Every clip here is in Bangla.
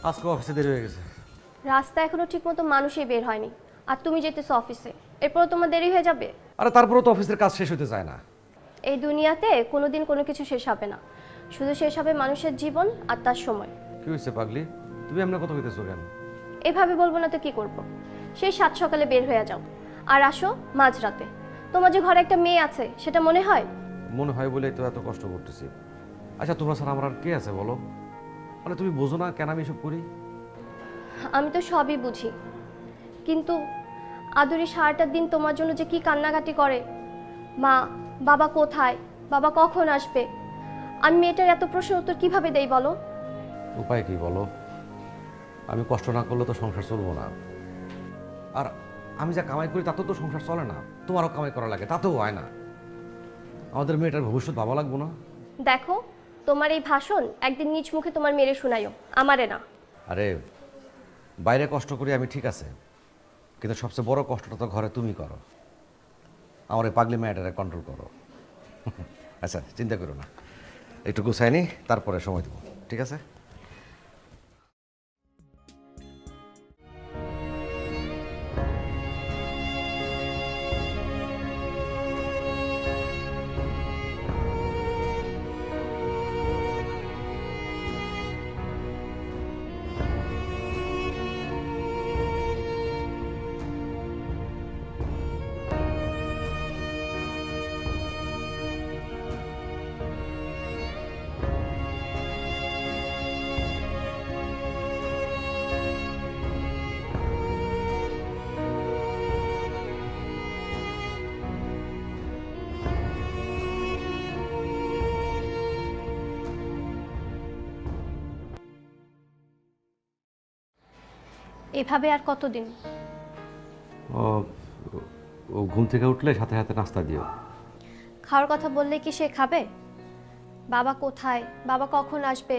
আজকে অফিসে দেরি হয়ে গেছে। রাস্তা এখনো ঠিকমতো মানুষই বের হয়নি, আর তুমি যেতেছো অফিসে, এরপর তোমার দেরি হয়ে যাবে। আরে তারপরেও তো অফিসের কাজ শেষ হতে চায় না। এই দুনিয়াতে কোনোদিন কোনো কিছু শেষ হবে না, শুধু শেষ হবে মানুষের জীবন আর তার সময়। কি হয়েছে পাগলি, তুমি এমন কথা কইতেছো কেন? এভাবে বলবো না তো কি করব? সেই 7 সকালে বের হয়ে যাও আর আসো মাঝরাতে। তোমার যে ঘরে একটা মেয়ে আছে সেটা মনে হয়? মনে হয় বলেই তো এত কষ্ট করতেছি। আচ্ছা তোমরা ছাড়া আমার আর কে আছে বলো? মানে তুমি বোঝো না কেন আমি এসব করি? আমি তো সবই বুঝি, কিন্তু আদুরি সারাটা দিন তোমার জন্য যে কি কান্নাকাটি করে। মা, বাবা কোথায়, বাবা কখন আসবে, আমি মেয়েটার এত প্রশ্নের উত্তর কিভাবে দেই বলো? উপায় কি বলো? আমি কষ্ট না করলে তো সংসার চলবো না। আর আমি যা কামাই করি তাতেও তো সংসার চলে না। তোমারও কামাই করা লাগে, তাতেও হয় না। আমাদের মেয়েটার ভবিষ্যৎ ভাবা লাগবো না? দেখো, তোমার এই ভাষণ একদিন নিজ মুখে তোমার মেরে শোনাইও, আমারে না। আরে বাইরে কষ্ট করি আমি, ঠিক আছে, কিন্তু সবচেয়ে বড় কষ্টটা তো ঘরে তুমি করো। আমার এই পাগলি মেয়েটারে কন্ট্রোল করো। আচ্ছা চিন্তা করো না, একটু গুছাই নি, তারপরে সময় দেবো, ঠিক আছে? এভাবে আর কতদিন? ও ও ঘুম থেকে উঠলে সাথে সাথে নাস্তা দিও। খাওয়ার কথা বললে কি সে খাবে? বাবা কোথায়, বাবা কখন আসবে,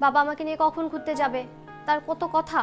বাবা আমাকে নিয়ে কখন ঘুরতে যাবে, তার কত কথা।